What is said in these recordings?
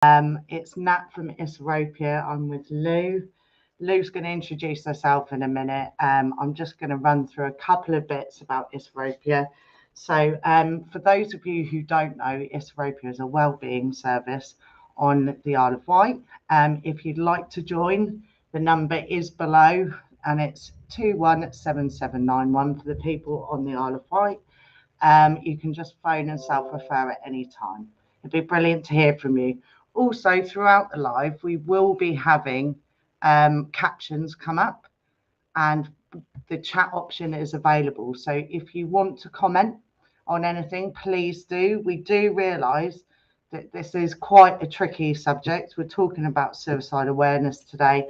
It's Nat from Ethiopia. I'm with Lou. Lou's going to introduce herself in a minute. I'm just going to run through a couple of bits about Ethiopia. So, for those of you who don't know, Ethiopia is a wellbeing service on the Isle of Wight. If you'd like to join, the number is below, and it's 217791 for the people on the Isle of Wight. You can just phone and self-refer at any time. It'd be brilliant to hear from you. Also, throughout the live, we will be having captions come up, and the chat option is available. So if you want to comment on anything, please do. We do realise that this is quite a tricky subject. We're talking about suicide awareness today.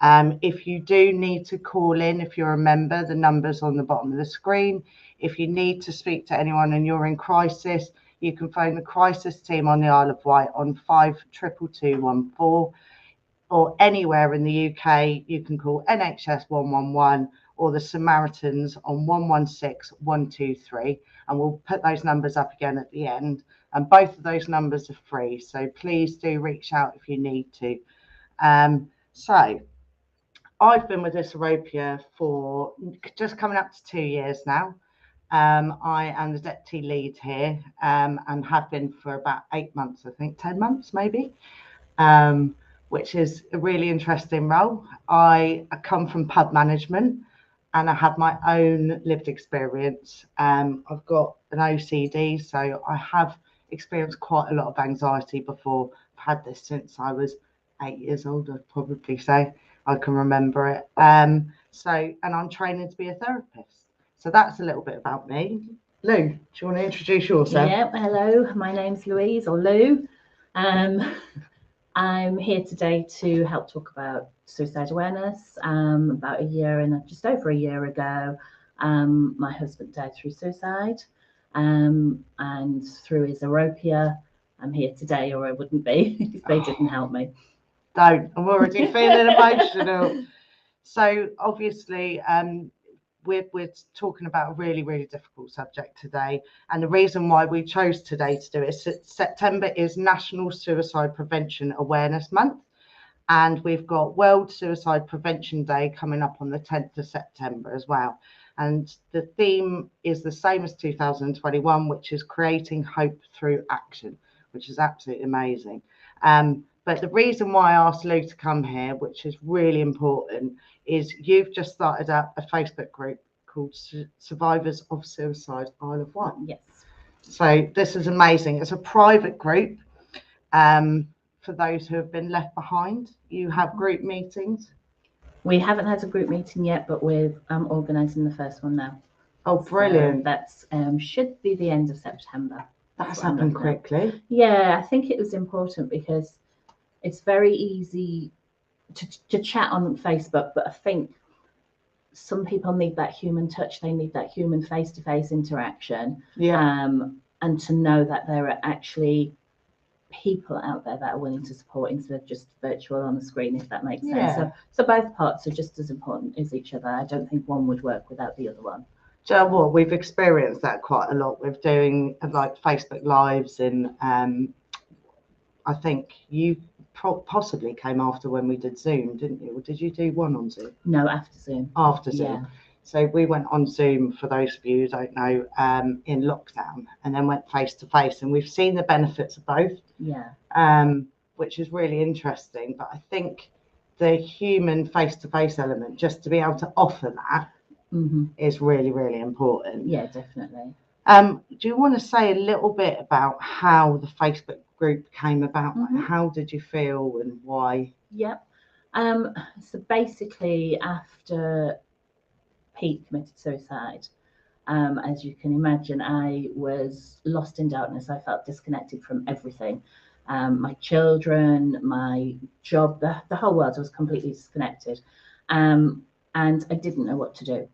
If you do need to call in, if you're a member, the number's on the bottom of the screen. If you need to speak to anyone and you're in crisis, you can phone the crisis team on the Isle of Wight on 522214, or anywhere in the UK, you can call NHS 111 or the Samaritans on 116123, and we'll put those numbers up again at the end. And both of those numbers are free, so please do reach out if you need to. So I've been with Ethiopia for just coming up to 2 years now. I am the deputy lead here, and have been for about 8 months, I think, 10 months maybe, which is a really interesting role. I come from pub management, and I have my own lived experience. I've got an OCD, so I have experienced quite a lot of anxiety before. I've had this since I was 8 years old, I'd probably say. I can remember it. And I'm training to be a therapist. So that's a little bit about me. Lou, do you want to introduce yourself? Yeah, hello, my name's Louise, or Lou. I'm here today to help talk about suicide awareness. About just over a year ago, my husband died through suicide, and through his Aropia, I'm here today, or I wouldn't be if they didn't help me. Don't. I'm already feeling emotional. So obviously, we're talking about a really, really difficult subject today. And the reason why we chose today to do it is September is National Suicide Prevention Awareness Month. And we've got World Suicide Prevention Day coming up on the 10th of September as well. And the theme is the same as 2021, which is creating hope through action, which is absolutely amazing. But the reason why I asked Lou to come here, which is really important, is you've just started up a Facebook group called Survivors of Suicide Isle of Wight. Yes. So this is amazing. It's a private group for those who have been left behind. You have group meetings. We haven't had a group meeting yet, but we're organising the first one now. Oh, brilliant. So that's should be the end of September. That's happened quickly. Yeah, I think it was important because it's very easy to chat on Facebook, but I think some people need that human touch. They need that human face-to-face interaction. Yeah. And to know that there are actually people out there that are willing to support instead of just virtual on the screen, if that makes sense. So both parts are just as important as each other. I don't think one would work without the other one. Do you know what? We've experienced that quite a lot with doing like Facebook Lives, and I think you possibly came after when we did Zoom, didn't you? Or did you do one on Zoom? No, after Zoom. After Zoom. Yeah. So we went on Zoom, for those of you who don't know, in lockdown, and then went face to face, and we've seen the benefits of both. Yeah. Which is really interesting. But I think the human face to face element, just to be able to offer that, is really, really important. Yeah, definitely. Do you want to say a little bit about how the Facebook group came about? Like, how did you feel and why? Yep. So basically, after Pete committed suicide, as you can imagine, I was lost in darkness. I felt disconnected from everything. My children, my job, the whole world. I was completely disconnected. And I didn't know what to do.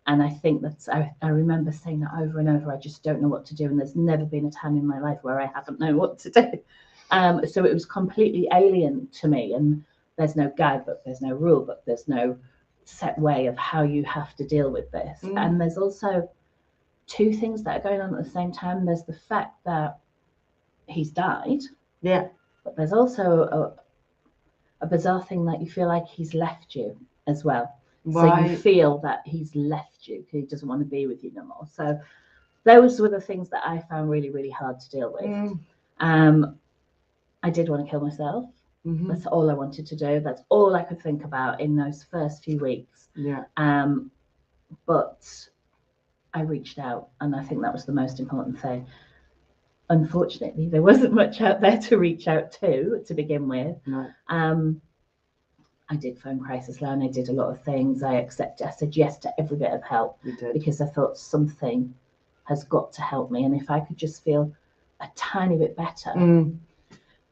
And I think I remember saying that over and over. I just don't know what to do. And there's never been a time in my life where I haven't known what to do. So it was completely alien to me. And there's no guidebook, there's no rule book, there's no set way of how you have to deal with this. And there's also two things that are going on at the same time. There's the fact that he's died. Yeah. But there's also a bizarre thing that you feel like he's left you as well. So you Right. feel that he's left you because he doesn't want to be with you no more. So those were the things that I found really, really hard to deal with. I did want to kill myself. That's all I wanted to do. That's all I could think about in those first few weeks. Yeah. But I reached out, and I think that was the most important thing. Unfortunately, there wasn't much out there to reach out to begin with. No. I did phone crisis line. I did a lot of things. I said yes to every bit of help because I thought something has got to help me, and if I could just feel a tiny bit better.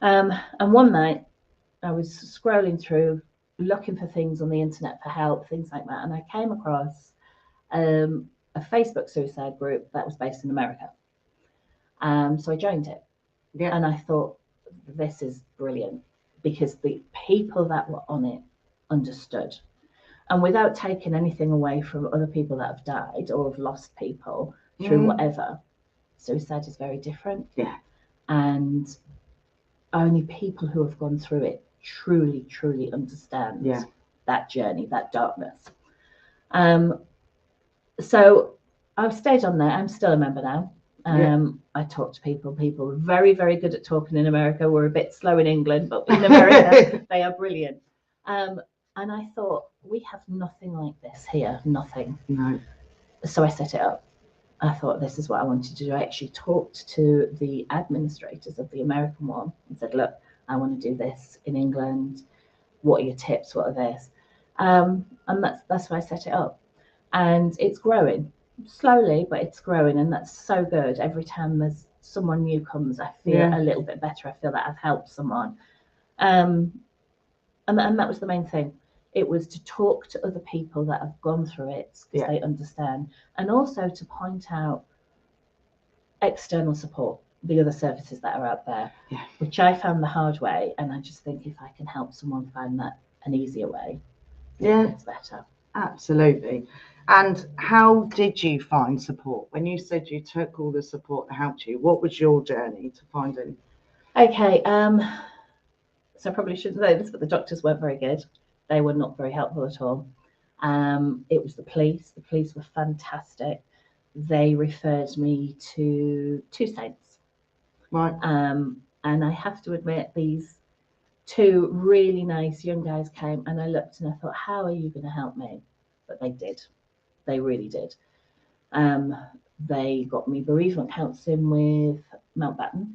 And one night I was scrolling through, looking for things on the internet for help, things like that, and I came across a Facebook suicide group that was based in America. So I joined it, and I thought, this is brilliant, because the people that were on it understood. And without taking anything away from other people that have died or have lost people through whatever, suicide is very different. Yeah. And only people who have gone through it truly, truly understand that journey, that darkness. So I've stayed on there. I'm still a member now. I talk to people. People are very, very good at talking in America. We're a bit slow in England, but in America, they are brilliant. And I thought, we have nothing like this here, nothing. No. So I set it up. I thought, this is what I wanted to do. I actually talked to the administrators of the American one and said, look, I want to do this in England. What are your tips? What are this? And that's why I set it up. And it's growing slowly, but it's growing, and that's so good. Every time there's someone new comes, I feel a little bit better. I feel that I've helped someone. And that was the main thing. It was to talk to other people that have gone through it, because they understand, and also to point out external support, the other services that are out there, which I found the hard way. And I just think if I can help someone find that an easier way, it's better. Absolutely. And how did you find support? When you said you took all the support that helped you, what was your journey to finding? Okay, so I probably shouldn't say this, but the doctors weren't very good. They were not very helpful at all. It was the police. The police were fantastic. They referred me to two saints. Right. And I have to admit, these two really nice young guys came, and I looked and I thought, how are you going to help me? But they did. They really did. They got me bereavement counselling with Mountbatten,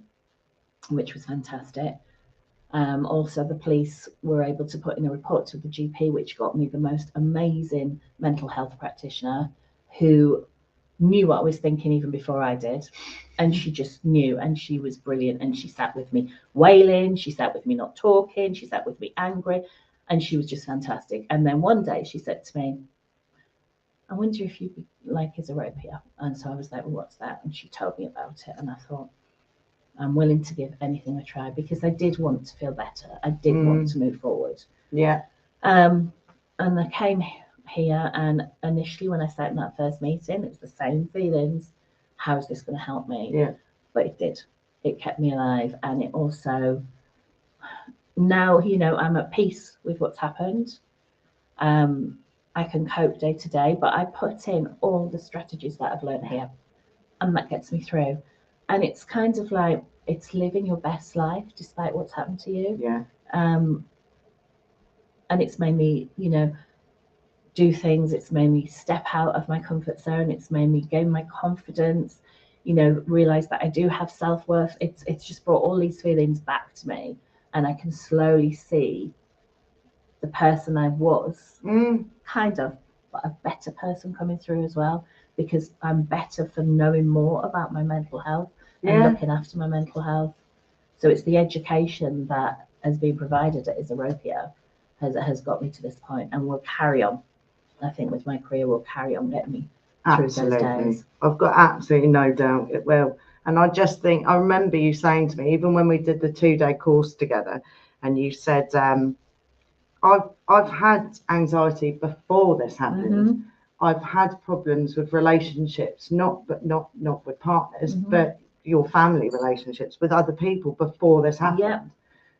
which was fantastic. Also, the police were able to put in a report to the GP, which got me the most amazing mental health practitioner who knew what I was thinking even before I did. And she just knew, and she was brilliant. And she sat with me wailing, she sat with me not talking, she sat with me angry, and she was just fantastic. And then one day she said to me, I wonder if you'd like Isopropia. And so I was like, well, what's that? And she told me about it, and I thought, I'm willing to give anything a try, because I did want to feel better. I did want to move forward. Yeah. And I came here, and initially when I sat in that first meeting, it was the same feelings. How is this going to help me? Yeah. But it did. It kept me alive, and it also, now, I'm at peace with what's happened. I can cope day to day, but I put in all the strategies that I've learned here, and that gets me through. And it's kind of like, it's living your best life despite what's happened to you. Yeah. And it's made me, do things. It's made me step out of my comfort zone. It's made me gain my confidence, realize that I do have self-worth. It's just brought all these feelings back to me, and I can slowly see the person I was, kind of, but a better person coming through as well, because I'm better for knowing more about my mental health and looking after my mental health. So it's the education that has been provided at Isopropia has got me to this point, and will carry on. I think with my career, will carry on getting me through those days. I've got absolutely no doubt it will. And I just think, I remember you saying to me, even when we did the 2-day course together, and you said, I've had anxiety before this happened. I've had problems with relationships, not with partners, but your family relationships with other people before this happened.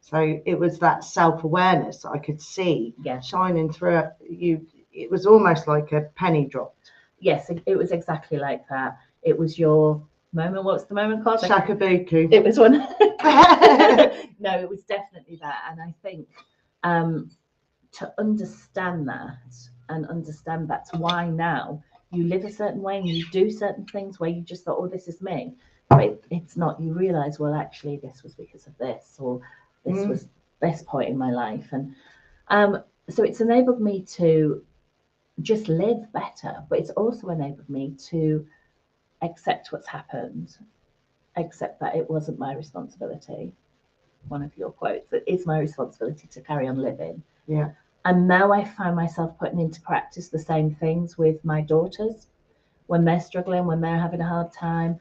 So it was that self-awareness that I could see Yeah. shining through you. It was almost like a penny dropped. Yes, it was exactly like that. It was your moment. What's the moment called? Shakabuku. It was one. No, it was definitely that. And I think to understand that and understand that's why now you live a certain way and you do certain things where you just thought, oh, this is me. But it's not. You realise, well, actually, this was because of this, or this was this point in my life. And so it's enabled me to just live better, but it's also enabled me to accept what's happened, accept that it wasn't my responsibility. One of your quotes, it is my responsibility to carry on living. Yeah. And now I find myself putting into practice the same things with my daughters when they're struggling, when they're having a hard time.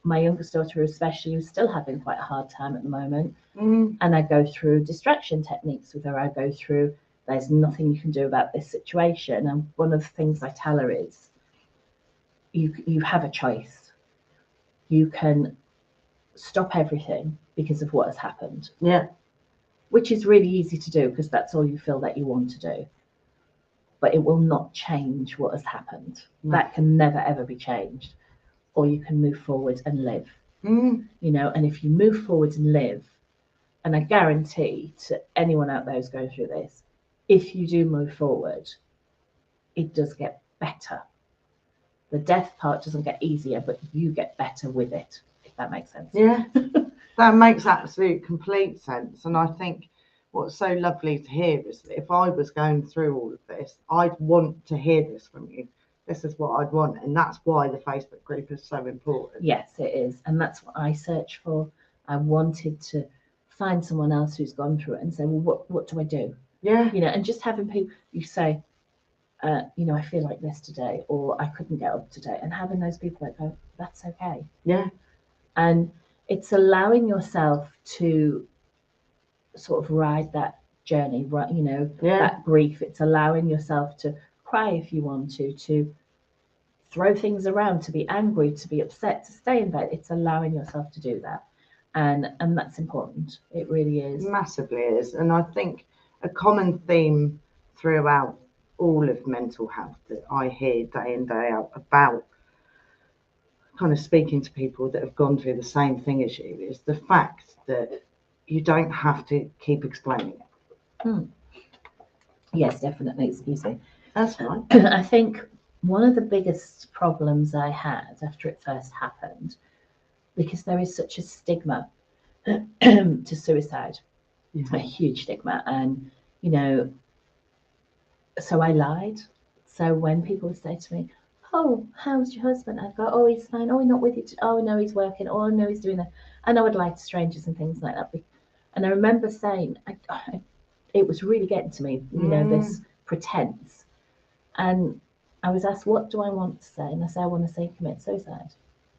My youngest daughter especially is still having quite a hard time at the moment. And I go through distraction techniques with her. I go through, there's nothing you can do about this situation. And one of the things I tell her is, you have a choice. You can stop everything because of what has happened. Yeah. Which is really easy to do because that's all you feel that you want to do. But it will not change what has happened. No. That can never ever be changed. Or you can move forward and live. You know, and if you move forward and live, and I guarantee to anyone out there who's going through this, if you do move forward, it does get better. The death part doesn't get easier, but you get better with it, if that makes sense. Yeah, that makes absolute complete sense. And I think what's so lovely to hear is that if I was going through all of this, I'd want to hear this from you. This is what I'd want. And that's why the Facebook group is so important. Yes, it is. And that's what I search for. I wanted to find someone else who's gone through it and say, well, what do I do? Yeah. You know, and just having people, you say, you know, I feel like this today, or I couldn't get up today, and having those people that go, that's okay. Yeah. And it's allowing yourself to sort of ride that journey, right? You know, that grief. It's allowing yourself to cry if you want to throw things around, to be angry, to be upset, to stay in bed. It's allowing yourself to do that. And that's important. It really is. Massively is. And I think a common theme throughout all of mental health that I hear day in, day out about kind of speaking to people that have gone through the same thing as you is the fact that you don't have to keep explaining it. Yes, definitely. Excuse me. That's right. I think one of the biggest problems I had after it first happened, because there is such a stigma to suicide, a huge stigma. And, you know, so I lied. So when people would say to me, oh, how's your husband? I'd go, oh, he's fine. Oh, he's not with you. Oh, no, he's working. Oh, no, he's doing that. And I would lie to strangers and things like that. And I remember saying, it was really getting to me, you know, this pretense. And I was asked, what do I want to say? And I said, I want to say commit suicide.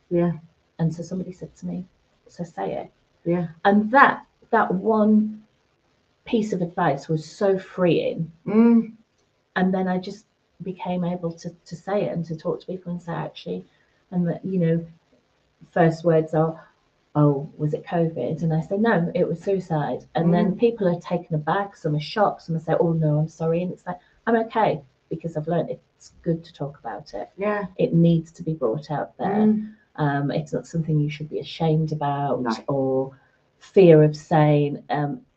Yeah. And so somebody said to me, so say it. Yeah. And that one piece of advice was so freeing. And then I just became able to say it and to talk to people and say, actually, and that, you know, first words are, oh, was it COVID? And I say, no, it was suicide. And then people are taken aback, some are shocked, some say, oh, no, I'm sorry. And it's like, I'm okay, because I've learned it's good to talk about it. Yeah. It needs to be brought out there. It's not something you should be ashamed about or fear of saying.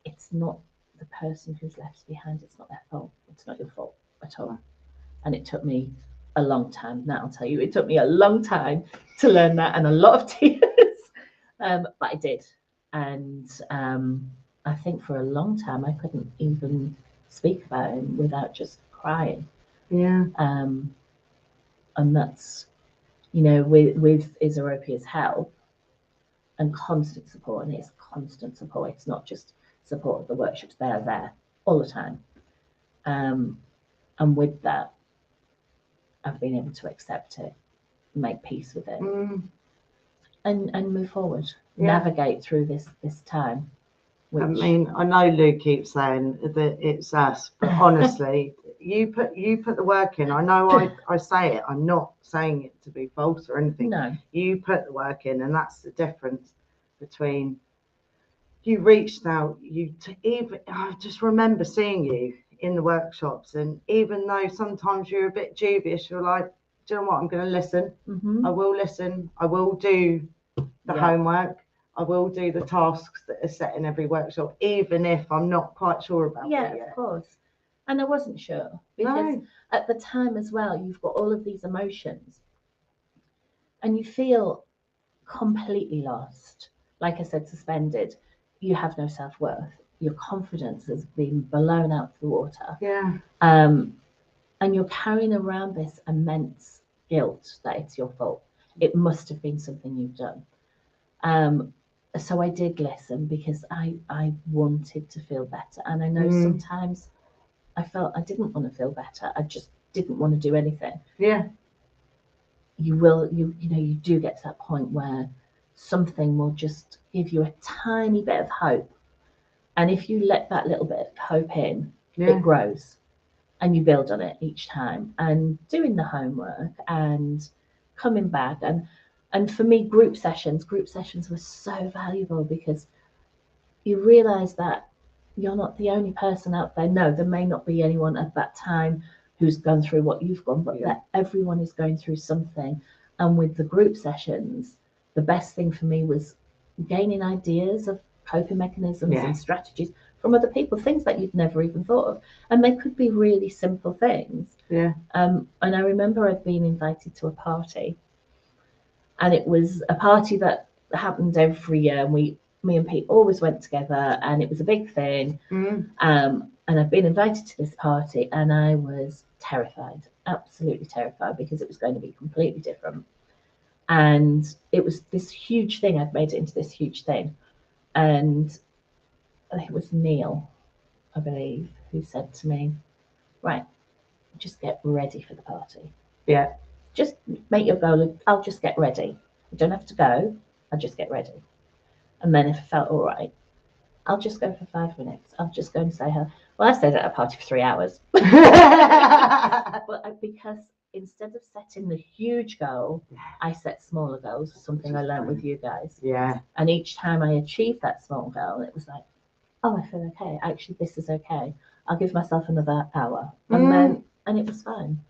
It's not the person who's left behind, it's not their fault. It's not your fault at all. And it took me a long time. Now I'll tell you, it took me a long time to learn that and a lot of tears. But I did. And I think for a long time I couldn't even speak about him without just crying. Yeah. And that's, you know, with Isaropia's help and constant support, and it's constant support. It's not just support of the workshops, they are there all the time. And with that, I've been able to accept it, make peace with it, and move forward, navigate through this time. I mean, I know Lou keeps saying that it's us, but honestly, you put the work in. I know I say it. I'm not saying it to be false or anything. No. You put the work in, and that's the difference between you reached out, even I just remember seeing you in the workshops, and even though sometimes you're a bit dubious, you're like, do you know what, I'm going to listen. I will listen. I will do the homework. I will do the tasks that are set in every workshop, even if I'm not quite sure about it yet. Of course. And I wasn't sure because at the time as well, you've got all of these emotions and you feel completely lost. Like I said, suspended. You have no self-worth. Your confidence has been blown out of the water. Yeah. And you're carrying around this immense guilt that it's your fault. It must have been something you've done. So I did listen because I wanted to feel better. And I know sometimes I felt I didn't want to feel better. I just didn't want to do anything. Yeah. You do get to that point where something will just give you a tiny bit of hope. And if you let that little bit of hope in, it grows and you build on it each time. And doing the homework and coming back and for me, group sessions were so valuable because you realize that you're not the only person out there. No, there may not be anyone at that time who's gone through what you've gone, but that everyone is going through something. And with the group sessions, the best thing for me was gaining ideas of coping mechanisms and strategies from other people, things that you'd never even thought of. And they could be really simple things. Yeah. And I remember I'd been invited to a party, and it was a party that happened every year. And me and Pete always went together, and it was a big thing. And I'd been invited to this party, and I was terrified, absolutely terrified, because it was going to be completely different. And it was this huge thing. I'd made it into this huge thing. And it was Neil, I believe, who said to me, right, just get ready for the party. Yeah. Just make your goal. I'll just get ready. I don't have to go. I'll just get ready. And then if I felt all right, I'll just go for 5 minutes. I'll just go and say hello. Well, I stayed at a party for 3 hours. But because instead of setting the huge goal, I set smaller goals, something I learned with you guys. Yeah. And each time I achieved that small goal, it was like, oh, I feel okay. Actually, this is okay. I'll give myself another hour. And it was fine.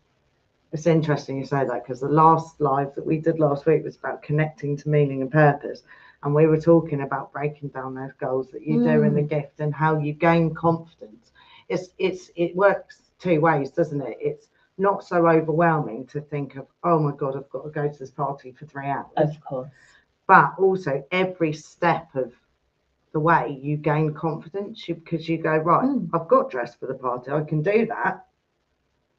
It's interesting you say that, because the last live that we did last week was about connecting to meaning and purpose. And we were talking about breaking down those goals that you do in the gift and how you gain confidence. It works two ways, doesn't it? It's not so overwhelming to think of, oh my God, I've got to go to this party for 3 hours. Of course. But also every step of the way you gain confidence, because you go, right, I've got dressed for the party, I can do that.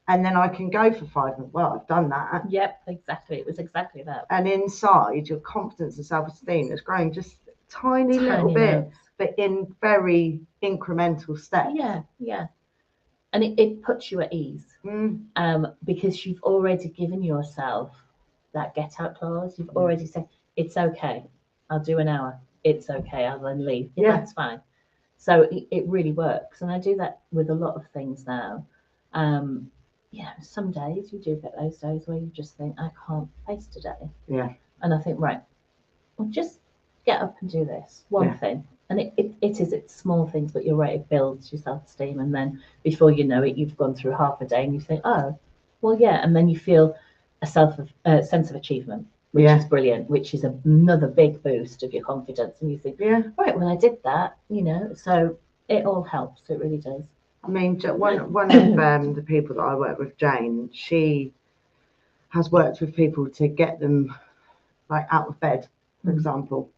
And then I can go for 5 minutes. Well, I've done that. Yep, exactly. It was exactly that. And inside, your confidence and self-esteem is growing just a tiny little bit, but in very incremental steps. Yeah. And it puts you at ease because you've already given yourself that get out clause. You've already said, it's okay. I'll do an hour. It's okay. I'll then leave. Yeah, that's fine. So it really works. And I do that with a lot of things now. Some days you do get those days where you just think, I can't face today. Yeah. And I think, right, well, just get up and do this one thing. And it's small things, but you're right, it builds your self-esteem. And then before you know it, you've gone through half a day and you think, oh, well, yeah. And then you feel a sense of achievement, which is brilliant, which is another big boost of your confidence. And you think, right, well, I did that, so it all helps. It really does. I mean, one of the people that I work with, Jane, she has worked with people to get them like out of bed, for example.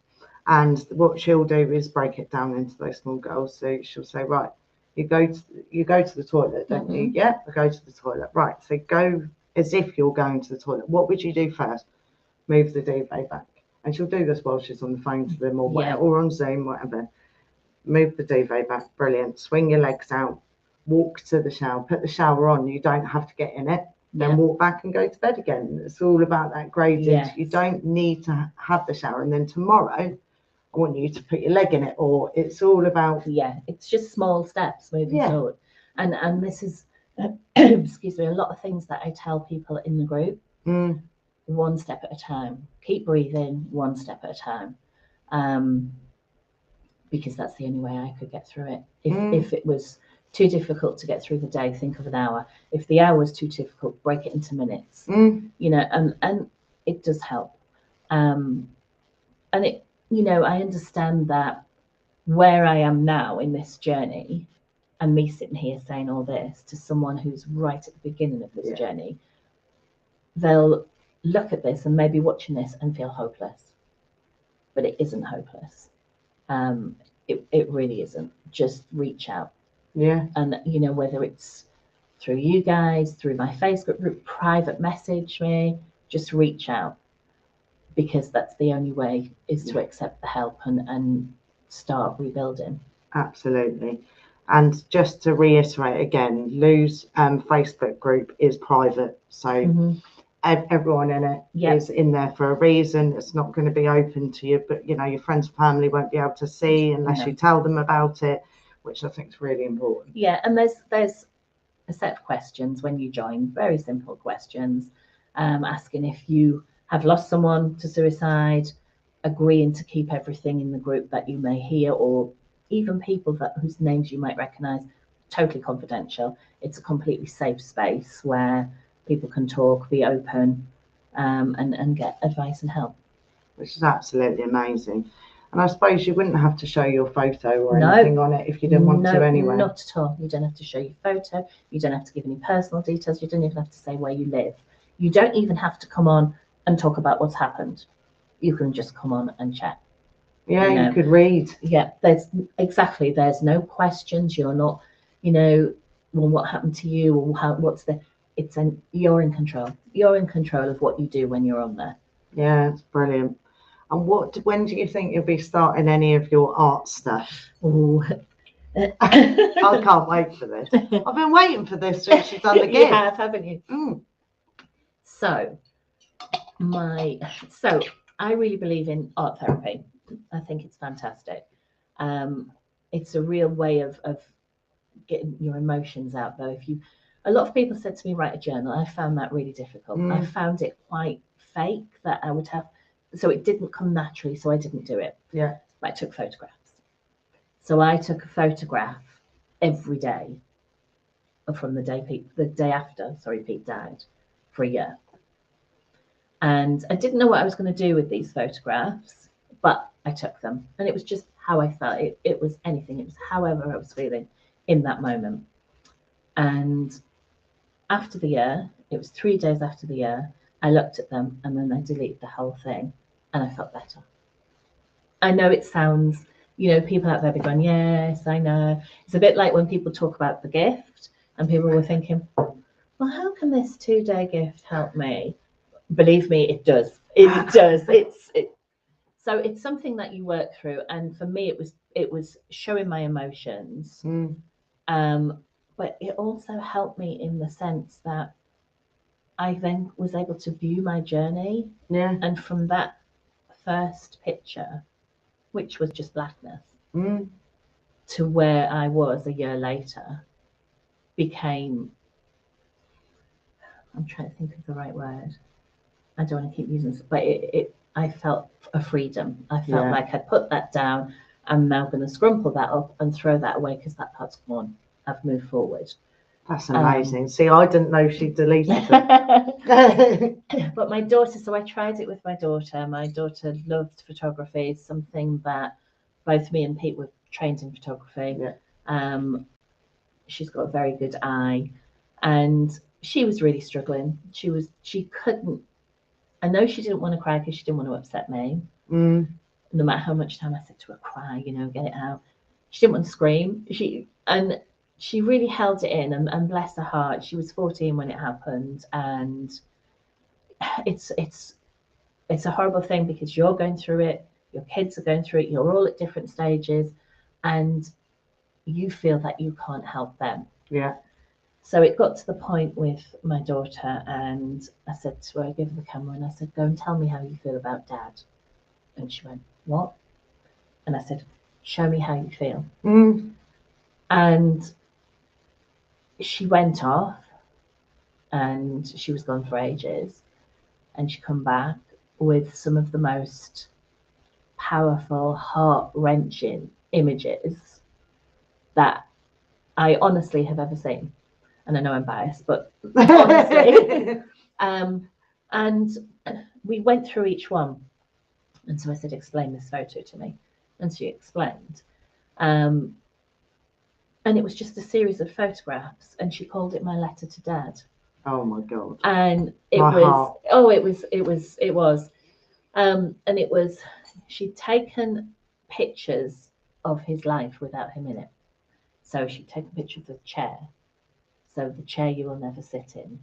And what she'll do is break it down into those small goals. So she'll say, right, you go to the toilet, don't you? Yeah, I go to the toilet. Right, so go as if you're going to the toilet. What would you do first? Move the duvet back. And she'll do this while she's on the phone to them or whatever, or on Zoom, whatever. Move the duvet back. Brilliant. Swing your legs out. Walk to the shower. Put the shower on. You don't have to get in it. Then walk back and go to bed again. It's all about that gradient. You don't need to have the shower. And then tomorrow, I want you to put your leg in it. Or it's all about... it's just small steps moving forward. And this is, excuse me, a lot of things that I tell people in the group. One step at a time. Keep breathing, one step at a time. because that's the only way I could get through it. If it was too difficult to get through the day, think of an hour. If the hour was too difficult, break it into minutes. You know, and it does help. And it, you know, I understand that where I am now in this journey, and me sitting here saying all this to someone who's right at the beginning of this journey, they'll look at this and maybe watching this and feel hopeless, but it isn't hopeless. It really isn't. Just reach out. Yeah. And, you know, whether it's through you guys, through my Facebook group, private message me, just reach out, because that's the only way, is to accept the help and start rebuilding. Absolutely. And just to reiterate again, Lou's Facebook group is private, so everyone in it is in there for a reason. It's not going to be open to you, but you know, your friends and family won't be able to see unless you tell them about it, which I think is really important. Yeah, and there's a set of questions when you join, very simple questions, asking if you have lost someone to suicide, agreeing to keep everything in the group that you may hear, or even people whose names you might recognize, totally confidential. It's a completely safe space where people can talk, be open, and get advice and help. Which is absolutely amazing. And I suppose you wouldn't have to show your photo or anything on it if you didn't want to anyway. Not at all. You don't have to show your photo. You don't have to give any personal details. You don't even have to say where you live. You don't even have to come on and talk about what's happened. You can just come on and chat. Yeah, you could read. Yeah, there's no questions. You're not, you know, well, what happened to you, or you're in control. You're in control of what you do when you're on there. Yeah, it's brilliant. And when do you think you'll be starting any of your art stuff? Ooh. I can't wait for this. I've been waiting for this since you've done the gift. You have, haven't you? So I really believe in art therapy. I think it's fantastic. It's a real way of getting your emotions out, though. A lot of people said to me, write a journal. I found that really difficult. I found it quite fake, that I would have, so it didn't come naturally, so I didn't do it. Yeah. I took photographs. So I took a photograph every day from the day after Pete died, for a year. And I didn't know what I was going to do with these photographs, but I took them, and it was just how I felt. It was anything. It was however I was feeling in that moment. And after the year, it was 3 days after the year, I looked at them and then I deleted the whole thing, and I felt better. I know it sounds, you know, people out there be going, yes, I know. It's a bit like when people talk about the gift and people were thinking, well, how can this 2-day gift help me? Believe me, it does. It does. So it's something that you work through. And for me, it was showing my emotions. But it also helped me in the sense that I then was able to view my journey. Yeah. And from that first picture, which was just blackness, to where I was a year later, became, I'm trying to think of the right word. I don't want to keep using this, but I felt a freedom. I felt like I'd put that down. I'm now going to scrumple that up and throw that away because that part's gone. I've moved forward. That's amazing. See, I didn't know she deleted them. But my daughter, so I tried it with my daughter. My daughter loved photography, something that both me and Pete were trained in photography. Yeah. She's got a very good eye, and she was really struggling. She couldn't, I know she didn't want to cry because she didn't want to upset me. No matter how much time I said to her, cry, you know, get it out. She didn't want to scream. She really held it in, and bless her heart, she was 14 when it happened, and it's a horrible thing because you're going through it, your kids are going through it, you're all at different stages, and you feel that you can't help them. Yeah. So it got to the point with my daughter, and I said to her, I gave her the camera and I said, go and tell me how you feel about Dad. And she went, what? And I said, show me how you feel. And she went off, and she was gone for ages, and she come back with some of the most powerful, heart-wrenching images that I honestly have ever seen. And I know I'm biased, but honestly. And we went through each one. And so I said, explain this photo to me. And she explained. And it was just a series of photographs. And she called it my letter to Dad. Oh my God. And it My was, heart. oh, it was. And it was, she'd taken pictures of his life without him in it. So she'd taken pictures of the chair. So the chair you will never sit in,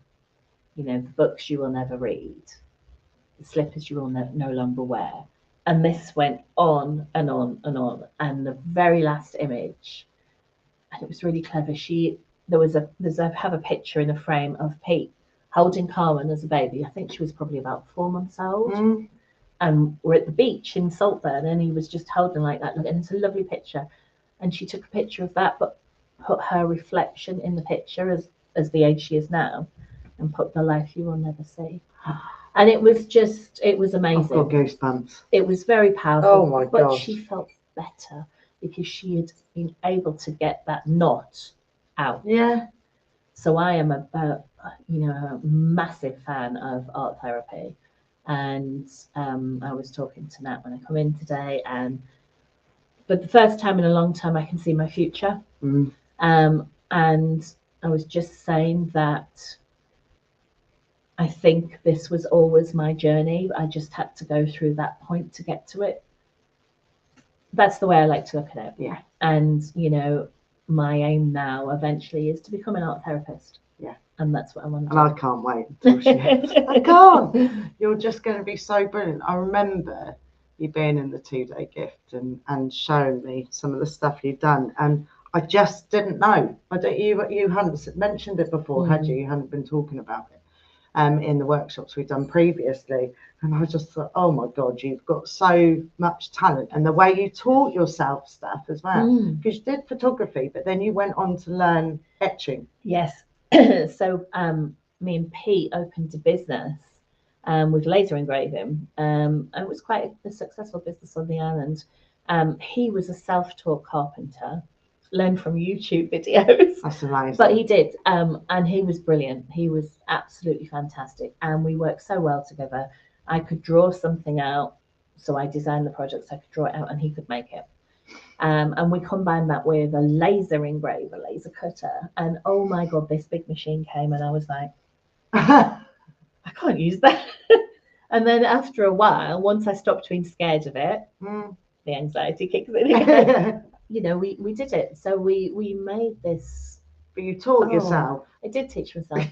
you know, the books you will never read, the slippers you will no longer wear. And this went on and on and on. And the very last image, and it was really clever. I have a picture in a frame of Pete holding Carmen as a baby. I think she was probably about 4 months old. And we're at the beach in Saltburn, and he was just holding like that. And it's a lovely picture. And she took a picture of that, but put her reflection in the picture as the age she is now, and put the life you will never see. And it was amazing. I've got goosebumps. It was very powerful. Oh my but gosh. she felt better because she had been able to get that knot out. Yeah. So I am a massive fan of art therapy. And I was talking to Nat when I come in today, and for the first time in a long time, I can see my future. And I was just saying that I think this was always my journey. I just had to go through that point to get to it. That's the way I like to look at it. Yeah. And, you know, my aim now eventually is to become an art therapist. Yeah. And that's what I want to do. And I can't wait until she I can't. You're just going to be so brilliant. I remember you being in the 2-day gift and showing me some of the stuff you've done. And I just didn't know. You hadn't mentioned it before, had you? You hadn't been talking about it in the workshops we've done previously. And I just thought, oh my God, you've got so much talent. And the way you taught yourself stuff as well. Because you did photography, but then you went on to learn etching. Yes. So me and Pete opened a business with laser engraving. And it was quite a successful business on the island. He was a self-taught carpenter, learned from YouTube videos. That's amazing. But he did, and he was brilliant. He was absolutely fantastic, and we worked so well together. I could draw something out, so I designed the project so I could draw it out, and he could make it. And we combined that with a laser engraver, laser cutter, and oh my God, this big machine came, and I was like, I can't use that. And then after a while, once I stopped being scared of it, the anxiety kicks in again. You know, we did it. So we made this. But you taught yourself. I did teach myself.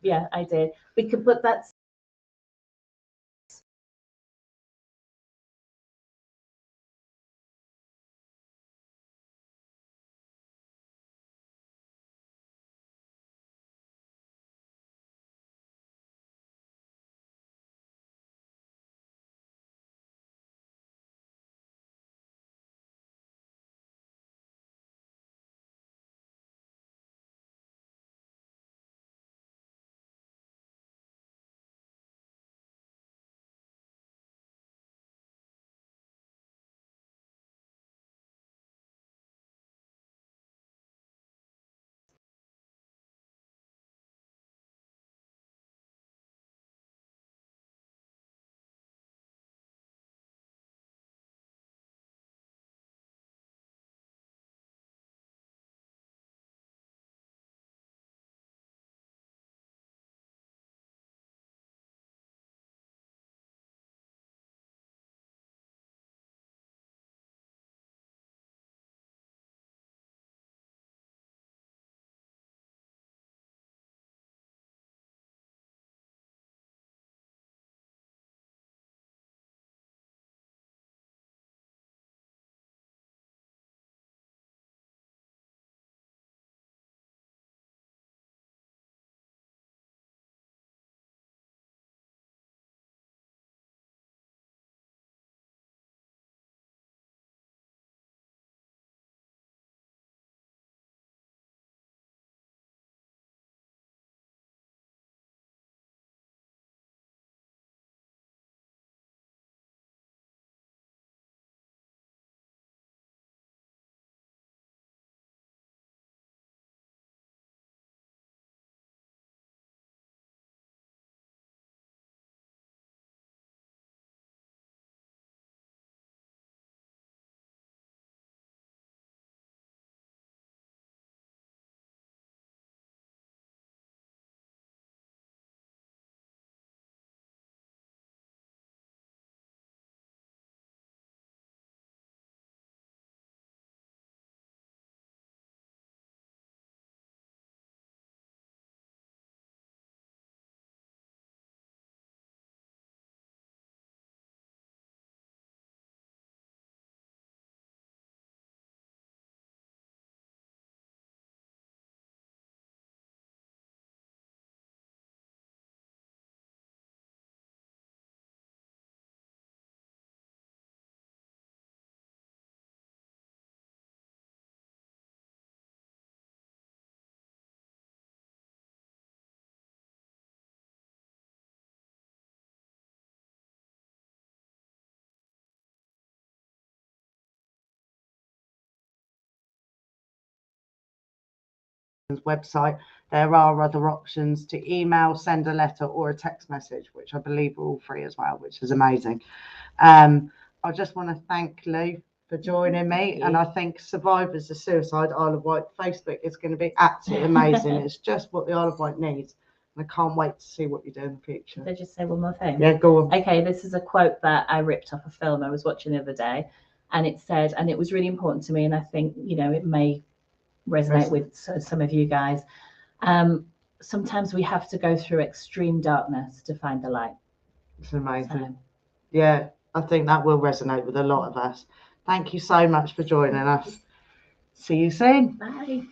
Yeah, I did. But that's website, there are other options to email, send a letter, or a text message, which I believe are all free as well, which is amazing. I just want to thank Lou for joining me, and I think Survivors of Suicide Isle of Wight Facebook is going to be absolutely amazing. It's just what the Isle of Wight needs, and I can't wait to see what you do in the future. Could I just say one more thing? Yeah, go on. Okay, this is a quote that I ripped off a film I was watching the other day, and it said, and it was really important to me, and I think, you know, it may resonate with some of you guys. Sometimes we have to go through extreme darkness to find the light. It's amazing. Yeah, I think that will resonate with a lot of us. Thank you so much for joining us. See you soon. Bye.